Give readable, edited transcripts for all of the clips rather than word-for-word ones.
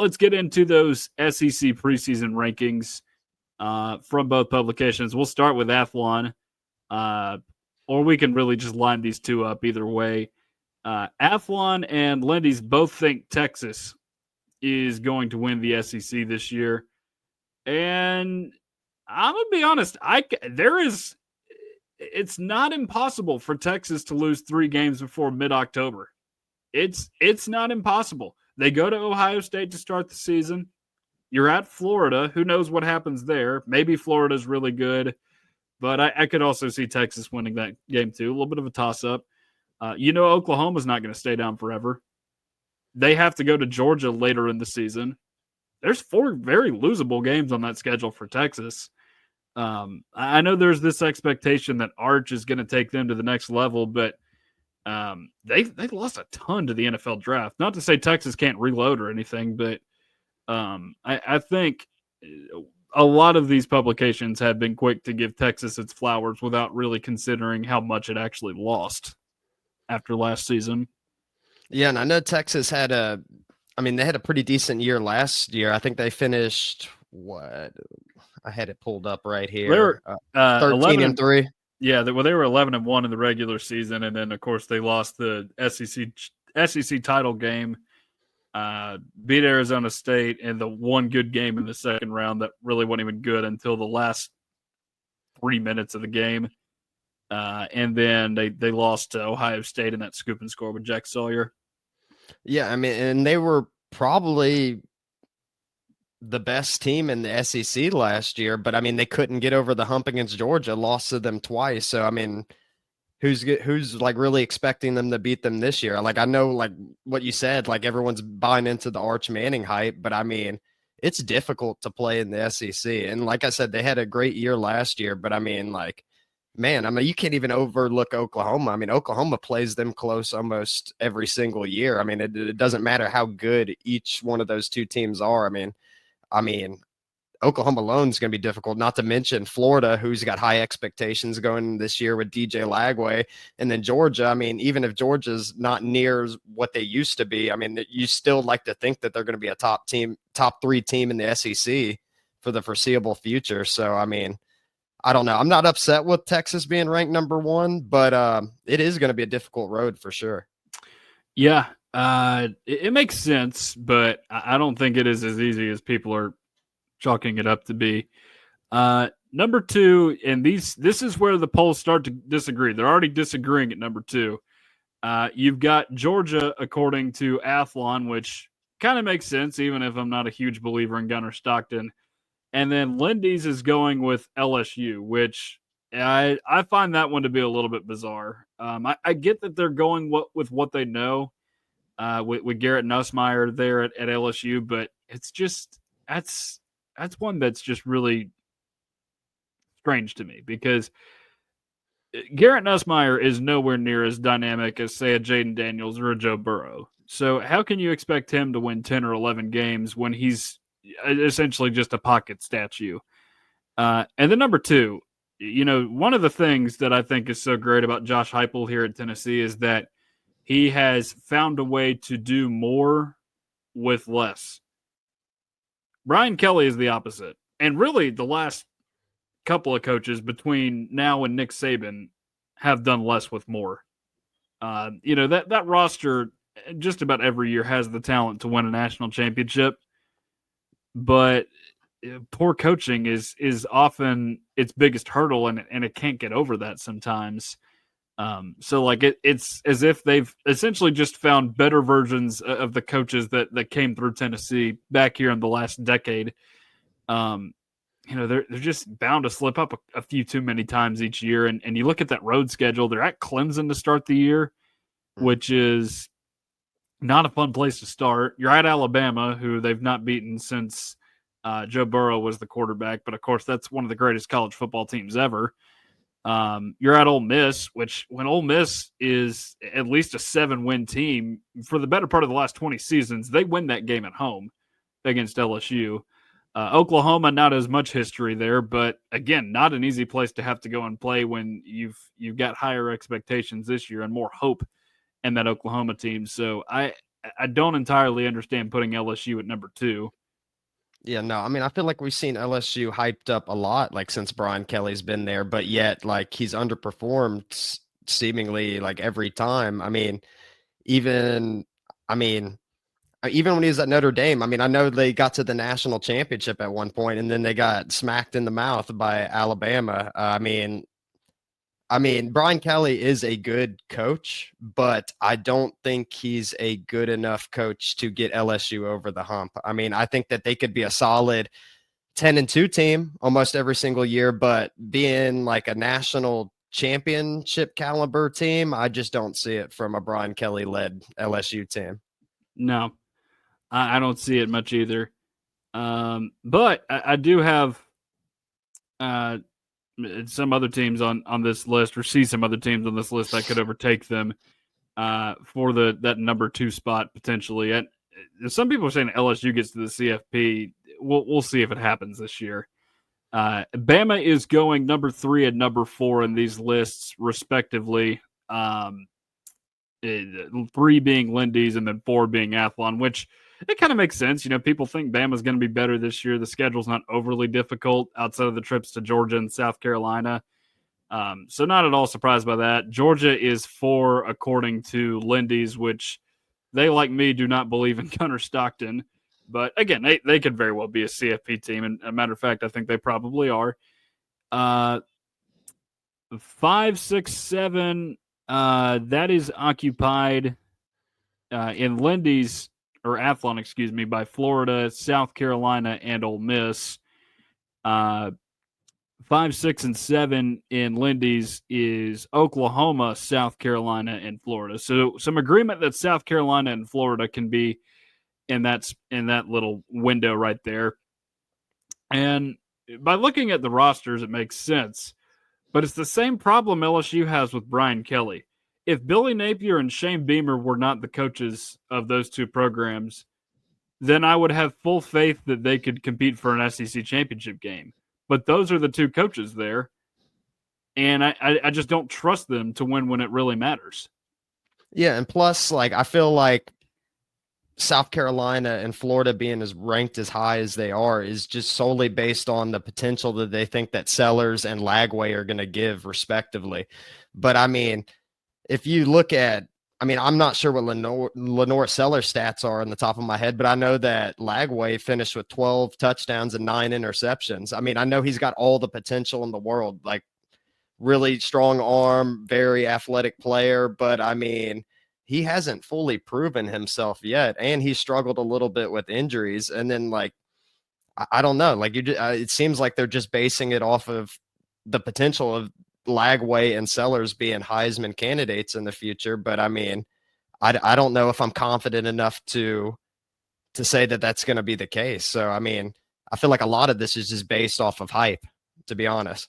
let's get into those SEC preseason rankings from both publications. We'll start with Athlon, or we can really just line these two up either way. Athlon and Lindy's both think Texas is going to win the SEC this year. And I'm going to be honest, it's not impossible for Texas to lose 3 games before mid-October. It's not impossible. They go to Ohio State to start the season. You're at Florida. Who knows what happens there? Maybe Florida's really good, but I could also see Texas winning that game too. A little bit of a toss-up. Oklahoma's not going to stay down forever. They have to go to Georgia later in the season. There's 4 very losable games on that schedule for Texas. I know there's this expectation that Arch is going to take them to the next level, but they lost a ton to the NFL draft. Not to say Texas can't reload or anything, but I think a lot of these publications have been quick to give Texas its flowers without really considering how much it actually lost after last season. Yeah, and I know Texas had they had a pretty decent year last year. I think they finished I had it pulled up right here. They were 13-3. Yeah, they were 11-1 in the regular season, and then of course they lost the SEC title game, beat Arizona State, and the one good game in the second round that really wasn't even good until the last 3 minutes of the game, and then they lost to Ohio State in that scoop and score with Jack Sawyer. Yeah, and they were probably the best team in the SEC last year, but they couldn't get over the hump against Georgia, lost to them twice. So, who's like really expecting them to beat them this year? Like, I know like what you said, like everyone's buying into the Arch Manning hype, but it's difficult to play in the SEC. And like I said, they had a great year last year, but you can't even overlook Oklahoma. Oklahoma plays them close almost every single year. It doesn't matter how good each one of those two teams are. Oklahoma alone is going to be difficult, not to mention Florida, who's got high expectations going this year with DJ Lagway. And then Georgia, even if Georgia's not near what they used to be, you still like to think that they're going to be a top 3 team in the SEC for the foreseeable future. So, I don't know. I'm not upset with Texas being ranked number 1, but it is going to be a difficult road for sure. Yeah, it makes sense, but I don't think it is as easy as people are chalking it up to be. Number 2, and this is where the polls start to disagree. They're already disagreeing at number 2. You've got Georgia, according to Athlon, which kind of makes sense, even if I'm not a huge believer in Gunnar Stockton. And then Lindy's is going with LSU, which I find that one to be a little bit bizarre. I get that they're going with what they know with Garrett Nussmeier there at LSU, but it's just that's one that's just really strange to me because Garrett Nussmeier is nowhere near as dynamic as, say, a Jaden Daniels or a Joe Burrow. So how can you expect him to win 10 or 11 games when he's essentially just a pocket statue? And then number 2, one of the things that I think is so great about Josh Heupel here at Tennessee is that he has found a way to do more with less. Brian Kelly is the opposite. And really the last couple of coaches between now and Nick Saban have done less with more. That roster just about every year has the talent to win a national championship, but poor coaching is often its biggest hurdle, and it can't get over that sometimes. So it's as if they've essentially just found better versions of the coaches that came through Tennessee back here in the last decade. They're just bound to slip up a few too many times each year. And you look at that road schedule, they're at Clemson to start the year, which is not a fun place to start. You're at Alabama, who they've not beaten since Joe Burrow was the quarterback. But, of course, that's one of the greatest college football teams ever. You're at Ole Miss, which when Ole Miss is at least a 7-win team for the better part of the last 20 seasons, they win that game at home against LSU. Oklahoma, not as much history there, but again, not an easy place to have to go and play when you've got higher expectations this year and more hope in that Oklahoma team. So I don't entirely understand putting LSU at number 2. Yeah, no, I mean, I feel like we've seen LSU hyped up a lot, like since Brian Kelly's been there, but yet, like, he's underperformed seemingly like every time. Even, I mean, even when he was at Notre Dame, I mean, I know they got to the national championship at one point, and then they got smacked in the mouth by Alabama. Brian Kelly is a good coach, but I don't think he's a good enough coach to get LSU over the hump. I mean, I think that they could be a solid 10-2 team almost every single year, but being like a national championship caliber team, I just don't see it from a Brian Kelly led LSU team. No, I don't see it much either. But I do have some other teams on this list, or see some other teams on this list that could overtake them for that number 2 spot potentially. And some people are saying LSU gets to the CFP. We'll see if it happens this year. Bama is going number 3 and number 4 in these lists, respectively. 3 being Lindy's and then 4 being Athlon, which it kind of makes sense. People think Bama's going to be better this year. The schedule's not overly difficult outside of the trips to Georgia and South Carolina. So not at all surprised by that. Georgia is 4 according to Lindy's, which they, like me, do not believe in Gunnar Stockton. But again, they could very well be a CFP team. And a matter of fact, I think they probably are. 5, 6, 7, that is occupied in Lindy's, or Athlon, excuse me, by Florida, South Carolina, and Ole Miss. 5, 6, and 7 in Lindy's is Oklahoma, South Carolina, and Florida. So some agreement that South Carolina and Florida can be in that little window right there. And by looking at the rosters, it makes sense. But it's the same problem LSU has with Brian Kelly. If Billy Napier and Shane Beamer were not the coaches of those 2 programs, then I would have full faith that they could compete for an SEC championship game. But those are the 2 coaches there, and I just don't trust them to win when it really matters. Yeah, and plus, like, I feel like South Carolina and Florida being as ranked as high as they are is just solely based on the potential that they think that Sellers and Lagway are going to give respectively. But I mean, if you look at, I'm not sure what Lenore Sellers stats are on the top of my head, but I know that Lagway finished with 12 touchdowns and 9 interceptions. I know he's got all the potential in the world, like really strong arm, very athletic player, but he hasn't fully proven himself yet, and he struggled a little bit with injuries. And then, like, I don't know, like, it seems like they're just basing it off of the potential of Lagway and Sellers being Heisman candidates in the future. But I don't know if I'm confident enough to say that that's going to be the case. So I feel like a lot of this is just based off of hype, to be honest.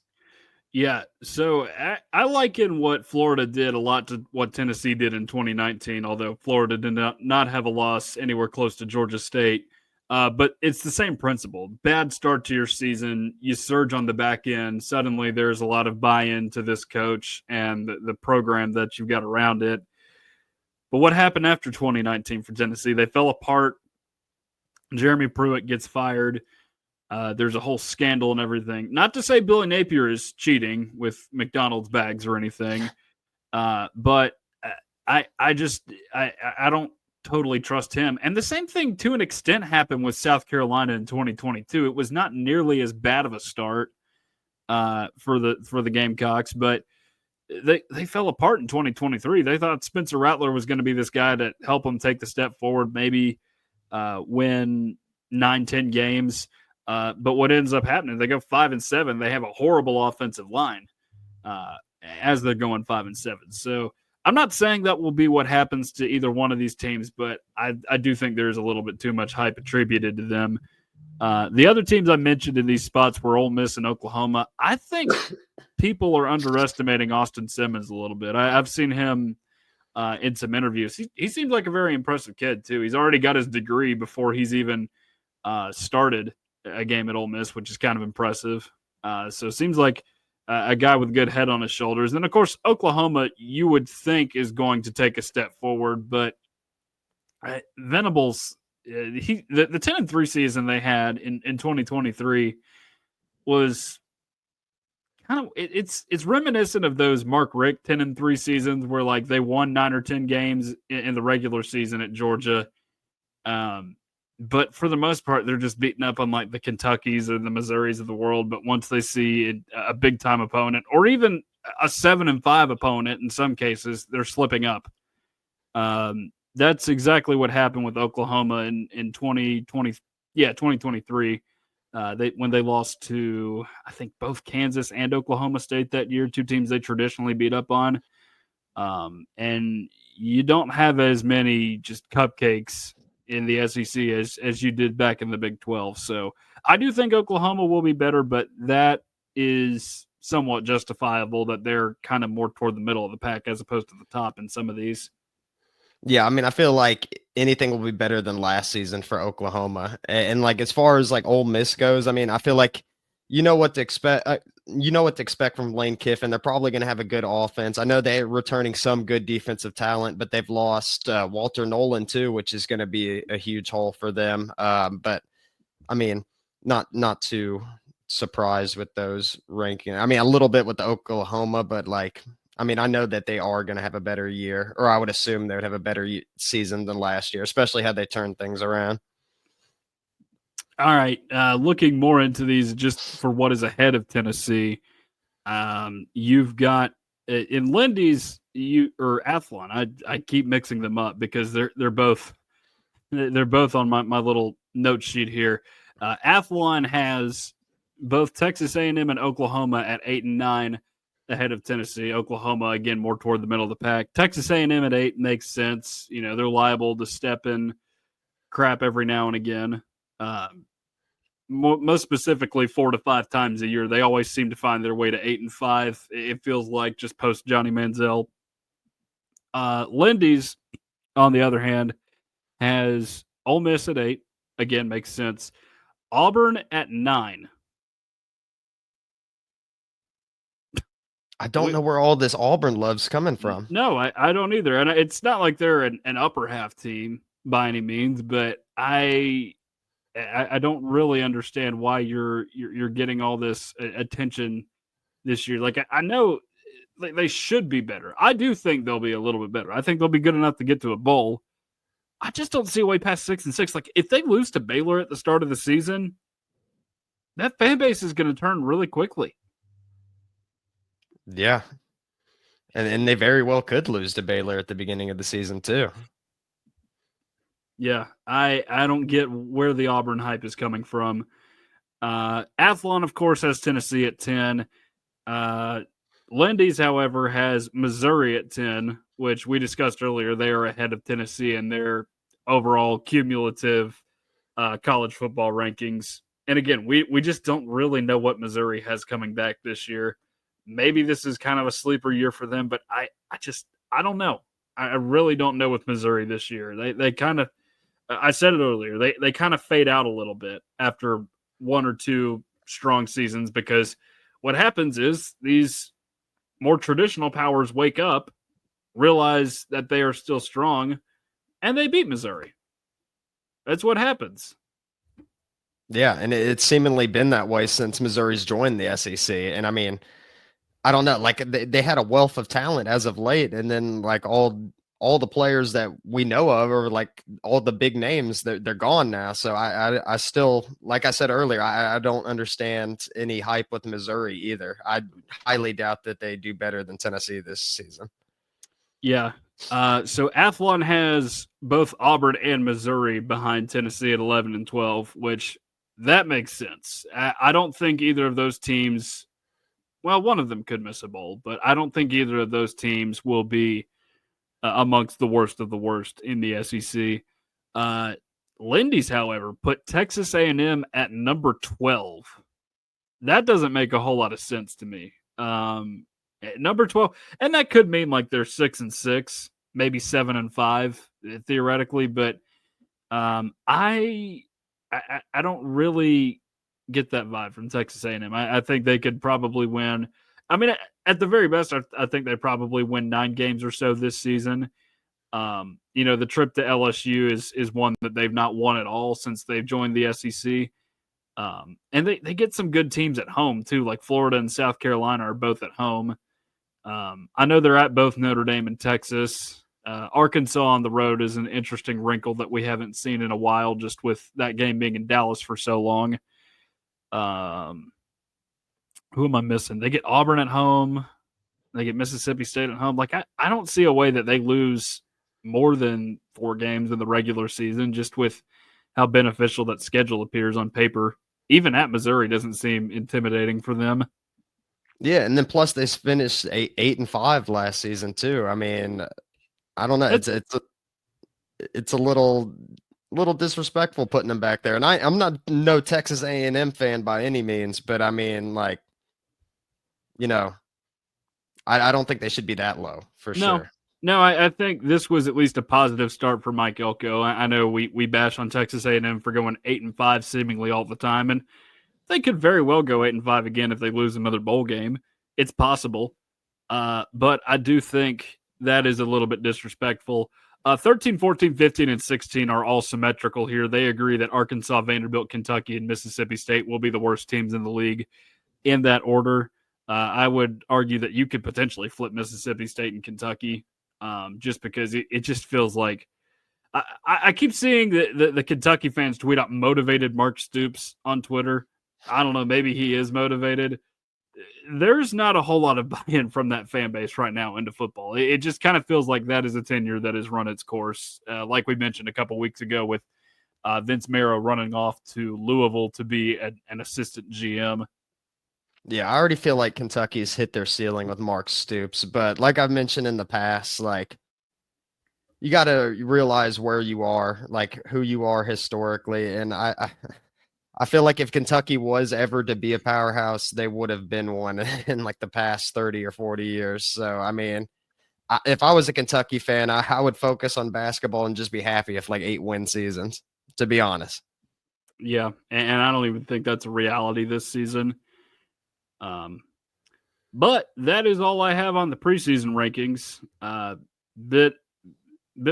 Yeah, so I liken what Florida did a lot to what Tennessee did in 2019, although Florida did not have a loss anywhere close to Georgia State. But it's the same principle. Bad start to your season, you surge on the back end. Suddenly there's a lot of buy-in to this coach and the program that you've got around it. But what happened after 2019 for Tennessee? They fell apart. Jeremy Pruitt gets fired. There's a whole scandal and everything. Not to say Billy Napier is cheating with McDonald's bags or anything, but I don't totally trust him. And the same thing, to an extent, happened with South Carolina in 2022. It was not nearly as bad of a start for the Gamecocks, but they fell apart in 2023. They thought Spencer Rattler was going to be this guy to help them take the step forward, maybe win 9-10 games. But what ends up happening, they go 5-7. They have a horrible offensive line as they're going 5-7. So I'm not saying that will be what happens to either one of these teams, but I do think there's a little bit too much hype attributed to them. The other teams I mentioned in these spots were Ole Miss and Oklahoma. I think people are underestimating Austin Simmons a little bit. I've seen him in some interviews. He seems like a very impressive kid, too. He's already got his degree before he's even started a game at Ole Miss, which is kind of impressive. So it seems like a guy with a good head on his shoulders. And, of course, Oklahoma, you would think, is going to take a step forward, but Venables, the 10-3 season they had in 2023 was kind of it's reminiscent of those Mark Richt 10-3 seasons where like they won 9 or 10 games in the regular season at Georgia. But for the most part, they're just beating up on like the Kentuckys or the Missouris of the world. But once they see a big time opponent or even a 7-5 opponent, in some cases, they're slipping up. That's exactly what happened with Oklahoma in 2023. When they lost to, I think, both Kansas and Oklahoma State that year, two teams they traditionally beat up on. And you don't have as many just cupcakes in the SEC as you did back in the Big 12. So I do think Oklahoma will be better, but that is somewhat justifiable that they're kind of more toward the middle of the pack as opposed to the top in some of these. Yeah, I mean, I feel like anything will be better than last season for Oklahoma. And like as far as like Ole Miss goes, I mean, I feel like you know what to expect. You know what to expect from Lane Kiffin. They're probably going to have a good offense. I know they're returning some good defensive talent, but they've lost Walter Nolan too, which is going to be a huge hole for them. But I mean, not too surprised with those rankings. I mean, a little bit with the Oklahoma, but like I mean, I know that they are going to have a better year, or I would assume they would have a better season than last year, especially how they turned things around. All right, looking more into these just for what is ahead of Tennessee, you've got in Lindy's or Athlon. I keep mixing them up because they're both on my little note sheet here. Athlon has both Texas A&M and Oklahoma at 8 and 9 ahead of Tennessee. Oklahoma again more toward the middle of the pack. Texas A&M at 8 makes sense. You know they're liable to step in crap every now and again. Most specifically 4 to 5 times a year. They always seem to find their way to 8 and 5. It feels like just post Johnny Manziel. Lindy's, on the other hand, has Ole Miss at 8. Again, makes sense. Auburn at 9. I don't know where all this Auburn love's coming from. No, I don't either. And it's not like they're an upper half team by any means, but I don't really understand why you're getting all this attention this year. Like I know they should be better. I do think they'll be a little bit better. I think they'll be good enough to get to a bowl. I just don't see a way past 6-6. Like if they lose to Baylor at the start of the season, that fan base is going to turn really quickly. Yeah. And they very well could lose to Baylor at the beginning of the season too. Yeah, I don't get where the Auburn hype is coming from. Athlon, of course, has Tennessee at 10. Lindy's, however, has Missouri at 10, which we discussed earlier. They are ahead of Tennessee in their overall cumulative college football rankings. And again, we just don't really know what Missouri has coming back this year. Maybe this is kind of a sleeper year for them, but I don't know. I really don't know with Missouri this year. They kind of, I said it earlier, they kind of fade out a little bit after one or two strong seasons because what happens is these more traditional powers wake up, realize that they are still strong, and they beat Missouri. That's what happens. Yeah, and it's seemingly been that way since Missouri's joined the SEC. And I mean, I don't know, like they had a wealth of talent as of late, and then like all the players that we know of, or like all the big names, they're gone now. So I still, like I said earlier, I don't understand any hype with Missouri either. I highly doubt that they do better than Tennessee this season. Yeah. So Athlon has both Auburn and Missouri behind Tennessee at 11 and 12, which that makes sense. I don't think either of those teams, well, one of them could miss a bowl, but I don't think either of those teams will be amongst the worst of the worst in the SEC. Lindy's, however, put Texas A&M at number 12. That doesn't make a whole lot of sense to me. Number 12, and that could mean like they're 6-6, maybe 7-5 theoretically, but I don't really get that vibe from Texas A&M. I think they could probably win. I mean, at the very best, I think they probably win 9 games or so this season. The trip to LSU is one that they've not won at all since they've joined the SEC. And they get some good teams at home too, like Florida and South Carolina are both at home. I know they're at both Notre Dame and Texas. Arkansas on the road is an interesting wrinkle that we haven't seen in a while, just with that game being in Dallas for so long. Who am I missing? They get Auburn at home. They get Mississippi State at home. Like, I don't see a way that they lose more than 4 games in the regular season, just with how beneficial that schedule appears on paper. Even at Missouri doesn't seem intimidating for them. Yeah, and then plus they finished 8-5 last season too. I mean, I don't know. It's a little disrespectful putting them back there. And I'm not no Texas A&M fan by any means, but I mean, like, I don't think they should be that low for sure. No, I think this was at least a positive start for Mike Elko. I know we bash on Texas A&M for going 8-5 seemingly all the time, and they could very well go 8-5 again if they lose another bowl game. It's possible, but I do think that is a little bit disrespectful. 13, 14, 15, and 16 are all symmetrical here. They agree that Arkansas, Vanderbilt, Kentucky, and Mississippi State will be the worst teams in the league in that order. I would argue that you could potentially flip Mississippi State and Kentucky just because it just feels like I keep seeing the Kentucky fans tweet out motivated Mark Stoops on Twitter. I don't know, maybe he is motivated. There's not a whole lot of buy-in from that fan base right now into football. It just kind of feels like that is a tenure that has run its course. Like we mentioned a couple weeks ago with Vince Marrow running off to Louisville to be an assistant GM. Yeah, I already feel like Kentucky's hit their ceiling with Mark Stoops, but like I've mentioned in the past, like you got to realize where you are, like who you are historically, and I feel like if Kentucky was ever to be a powerhouse, they would have been one in like the past 30 or 40 years. So, I mean, if I was a Kentucky fan, I would focus on basketball and just be happy if like 8-win seasons, to be honest. Yeah, and I don't even think that's a reality this season. But that is all I have on the preseason rankings. Bit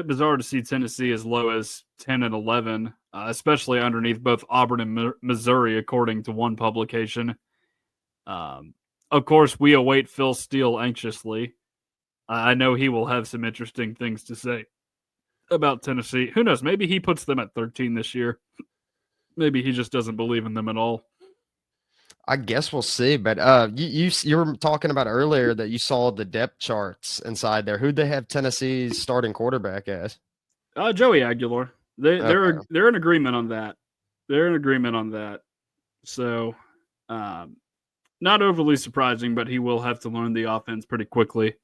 bizarre to see Tennessee as low as 10 and 11, especially underneath both Auburn and Missouri, according to one publication. Of course, we await Phil Steele anxiously. I know he will have some interesting things to say about Tennessee. Who knows? Maybe he puts them at 13 this year. Maybe he just doesn't believe in them at all. I guess we'll see. But you were talking about earlier that you saw the depth charts inside there. Who'd they have Tennessee's starting quarterback as? Joey Aguilar. They're in agreement on that. They're in agreement on that. So, not overly surprising, but he will have to learn the offense pretty quickly.